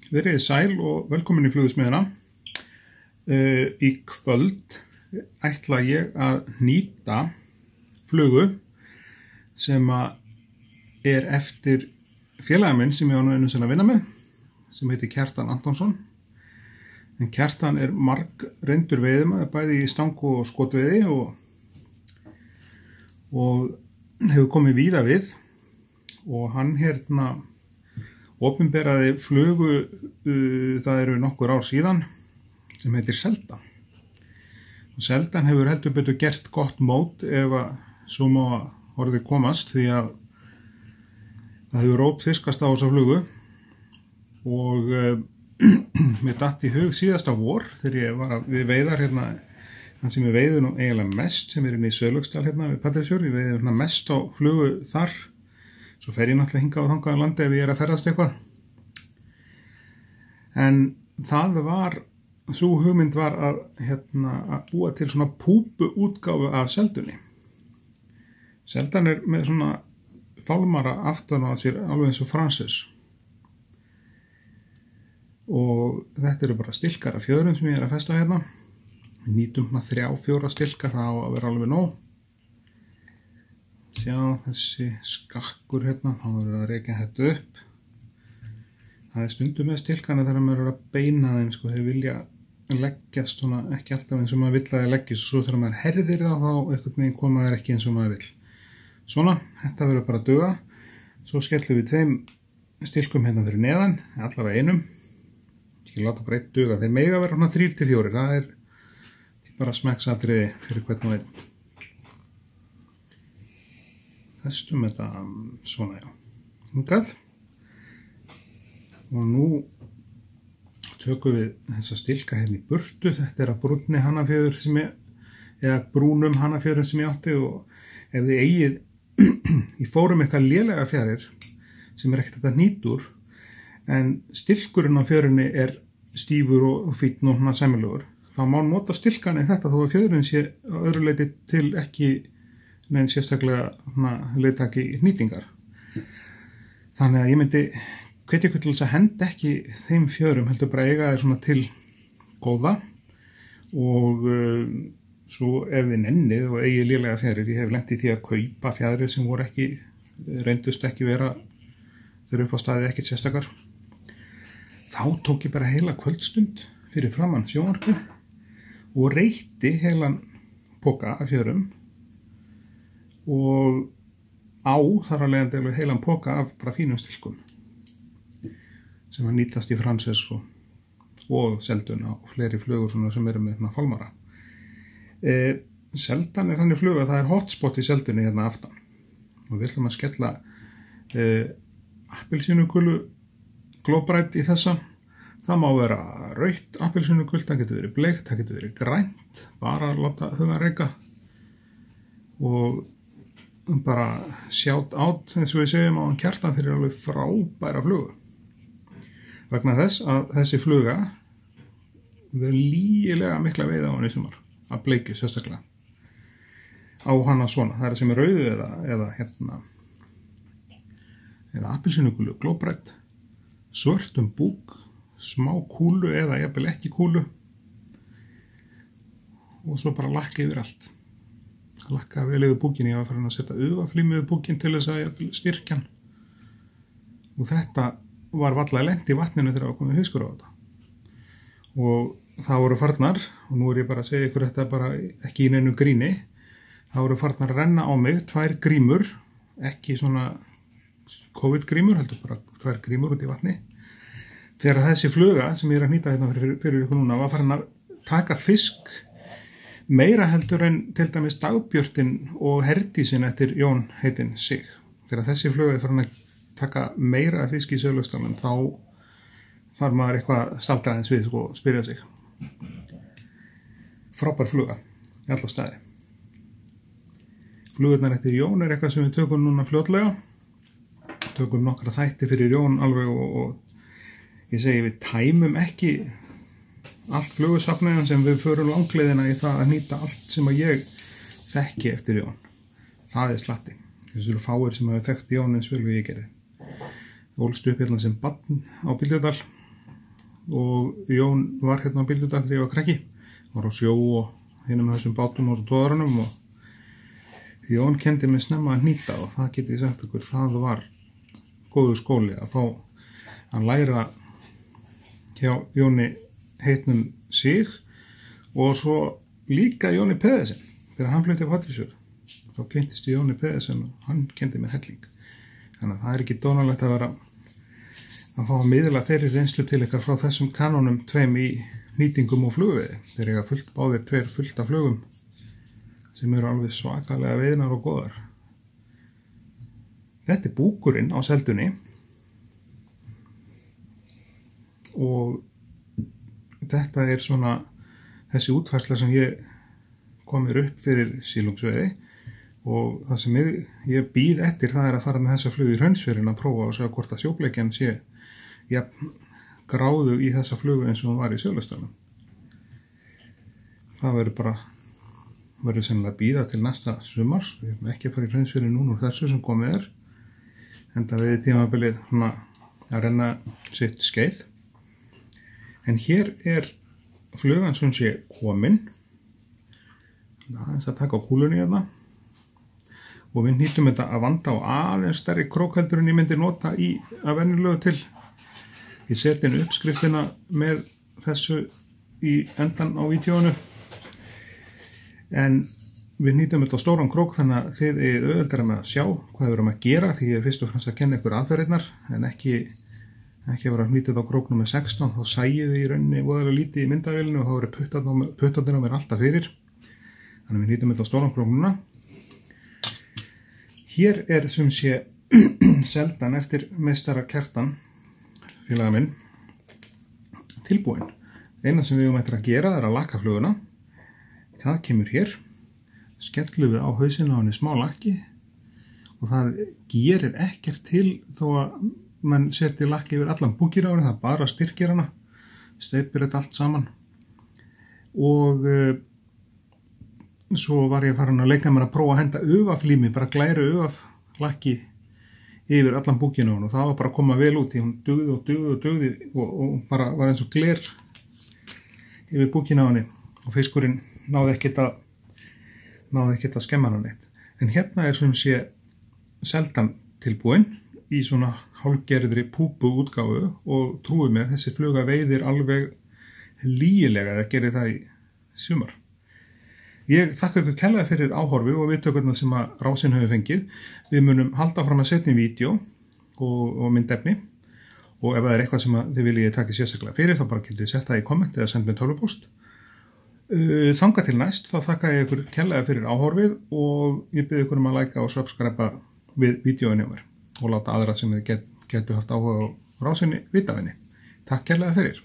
Verið sæl og velkomin í Flugsmiðjuna. Í kvöld ætla ég að nýta flugu sem er eftir félaga minn sem ég á nú einu sinni að vinna með, sem heitir Kjartan Antonsson. En Kjartan er margreyndur veiðimaður, bæði í stang- og skotveiði og hefur komið víða við, og hann opinberaði flugu, það eru nokkur ár síðan, sem heitir Seldan. Og Seldan hefur heldur betur gert gott mót ef að svo má orðið komast, því að það hefur rótfiskast á þessa flugu og mér datt í hug síðasta vor þegar ég var við veiðar þann sem ég veiði nú eiginlega mest, sem er inn í Sölvöxdal við Patreksfjörð. Ég veiði mest á flugu þar. Svo fer ég náttúrulega hingað og þangað á landi ef ég er að ferðast eitthvað. En sú hugmynd var að búa til svona púpuútgáfu af seldunni. Seldan er með svona fálmara aftan á sér, alveg eins og Francis. Og þetta eru bara stilkar af fjöðrum sem ég er að festa hérna. Við nýtum 3-4 stilkar, það á að vera alveg nóg. Sjá þessi skakkur þá verður að rekja þetta upp. Það er stundum með stilkana þegar maður er að beina þeim, þeir vilja leggjast svona, ekki alltaf eins og maður vill að það leggjast, og svo þegar maður herðir þá einhvern veginn koma þeir ekki eins og maður vill. Svona, þetta verður bara að duga. Svo skellum við 2 stilkum fyrir neðan, allavega einum. Ég láta bara 1 duga, þeir mega vera 3-4, það er bara smekksatriði fyrir hvern og einn. Festum þetta svona, hingað. Og nú tökum við þessa stilka í burtu. Þetta er að brúnni hanafjöður eða brúnum hanafjöðum sem ég átti, og ef þið eigið í fórum eitthvað lélega fjarir sem er ekkert þetta hnýtur, en stilkurinn á fjörunni er stífur og fínn og sæmilegur, þá má nota stilkan í þetta þó að fjörun sé á öðru leyti til ekki neins sérstaklega leiðtaki hnýtingar. Þannig að ég myndi hvetja ykkur til þess að henda ekki þeim fjöðrum, heldur bara eiga þeir svona til góða, og svo ef þið nennið og eigið lélega fjaðrir, ég hef lent í því að kaupa fjaðrir sem reyndust ekki vera þeir upp á staðið ekkert sérstakar. Þá tók ég bara heila kvöldstund fyrir framan sjónvarpið og reytti heilan poka af fjöðrum, og þar að leiðandi heilan poka af bara fínum stilkum sem að nýtast í Francis og Seldun og fleiri flugur sem eru með fálmara. Seldan er þannig fluga að það er hotspot í Seldunni aftan, og við ætlum að skella appelsínugulu glóbrætt í þessa. Það má vera rautt appelsínugult, það getur verið bleikt, það getur verið grænt, bara að láta hugan reika. Og bara shout out, eins og við segjum á Kjartan, fyrir alveg frábæra flugu. Vegna þess að þessi fluga, það er lygilega mikla veiða á hann í sumar, að bleikju sérstaklega. Á hana svona, það er sem er rauðu eða appelsínugulu glóbrætt, svörtum búk, smá kúlu eða jafnvel ekki kúlu, og svo bara lakka yfir allt. Lakka vel yfir búkin, ég var farin að setja ufaflím yfir búkin til þess að styrkja hann, og þetta var varla lent í vatninu þegar það komið fiskur á þetta. Og það voru farnar, og nú er ég bara að segja ykkur þetta bara ekki í neinu gríni, það voru farnar að renna á mig 2 grímur, ekki svona COVID grímur, heldur bara 2 grímur út í vatni, þegar þessi fluga sem ég er að hnýta fyrir ykkur núna var farin að taka fisk meira heldur en til dæmis Dagbjörtin og Herdísin eftir Jón heitinn sig. Þegar þessi fluga er farin að taka meira fisk í Sölvöxdalnum, þá þarf maður eitthvað staldraðins við og spyrja sig. Frábær fluga í alla staði. Flugurnar eftir Jón er eitthvað sem við tökum núna fljótlega. Tökum nokkra þætti fyrir Jón alveg, og ég segi við tæmum ekki allt flugusafnið, sem við förum langleiðina í það að nýta allt sem að ég þekki eftir Jón. Það er slatti. Þessu eru fáir sem hafa þekkt Jón eins vel og ég gerði. Ólst upp sem barn á Bíldudal og Jón var hérna á Bíldudal þegar ég var krakki, var á sjó og hérna með þessum bátum og togaranum og Jón kendi mig snemma að hnýta og það geti ég sagt ykkur, það var góður skóli að fá að læra hjá Jóni heitnum sig og svo líka Jóni Pedersen. Þegar hann flutti á Patrísfjörð, þá kynntist ég Jóni Pedersen og hann kendi mér helling. Þannig að það er ekki dónalegt að vera að fá að miðla þeirri reynslu til ykkar frá þessum kanónum tveim í nýtingum og flugveiði. Þeir eiga báðir tveir fullt af flugum sem eru alveg svakalega veiðnar og góðar. Þetta er búkurinn á seldunni og þetta er svona þessi útfærsla sem ég kom mér upp fyrir sílungsveiði og það sem ég býð eftir það er að fara með þessa flugu í Hraunsfjörðinn að prófa og sjá hvort að sjóbleikjan sé gráðu í þessa flugu eins og hún var í Sjölastöðum. Það verður sennilega að bíða til næsta sumars. Við erum ekki að fara í Hraunsfjörðinn núna úr þessu sem komið er. Enda við tímabilið að renna sitt skeið. En hér er flugan sem sé komin. Það er að taka á kúlunni hérna. Og við nýtum þetta að vanda á aðeins stærri krókheldur en ég myndi nota að venjulegu til. Ég seti inn uppskriftina með þessu í endan á vídeóinu. En við nýtum þetta á stóran krók þannig að þið eigið auðveldara með að sjá hvað við erum að gera því ég er fyrst og fremst að kenna ykkur aðferðirnar en ekki að vera að nýta þetta á krók nr. 16 þá sæið þið í rauninni voðalega lítið í myndavélinu og þá eru puttarnir á mér alltaf fyrir. Þannig að við nýtum þetta á stóran krók núna. Hér er sem sé seldan eftir meistara Kjartan, félaga minn, tilbúin. Eina sem við eftir að gera er að lakka fluguna. Það kemur hér, skellum við á hausinn á henni smá lakki og það gerir ekkert til þó að mann setja lakki yfir allan búkir á henni, það bara styrkir hana, steypir þetta allt saman og svo var ég farin að leika mér að prófa að henda ufaflími, bara glæru ufaflakki yfir allan búkinu á henni og það var bara að koma vel út því hún dugði og bara var eins og gler yfir búkinu á henni og fiskurinn náði ekkert að skemma hana neitt. En hérna er sem sé seldan tilbúin í svona hálfgerðri púpu útgáfu og trúið mér þessi fluga veiðir alveg lygilega að gera það í sumar. Ég þakka ykkur kærlega fyrir áhorfi og viðtökurnar sem að Rásin hefur fengið. Við munum halda fram að setja inn vídeo og myndefni og ef það er eitthvað sem þið viljið taka sérstaklega fyrir þá bara getið þið sett það í komment eða senda mér tölvupóst. Þangað til næst þá þakka ég ykkur kærlega fyrir áhorfið og ég bið ykkur að læka og subscribe við vídeóinu og láta aðra sem þið getur haft áhuga á Rásinni vita af henni. Takk kærlega fyrir.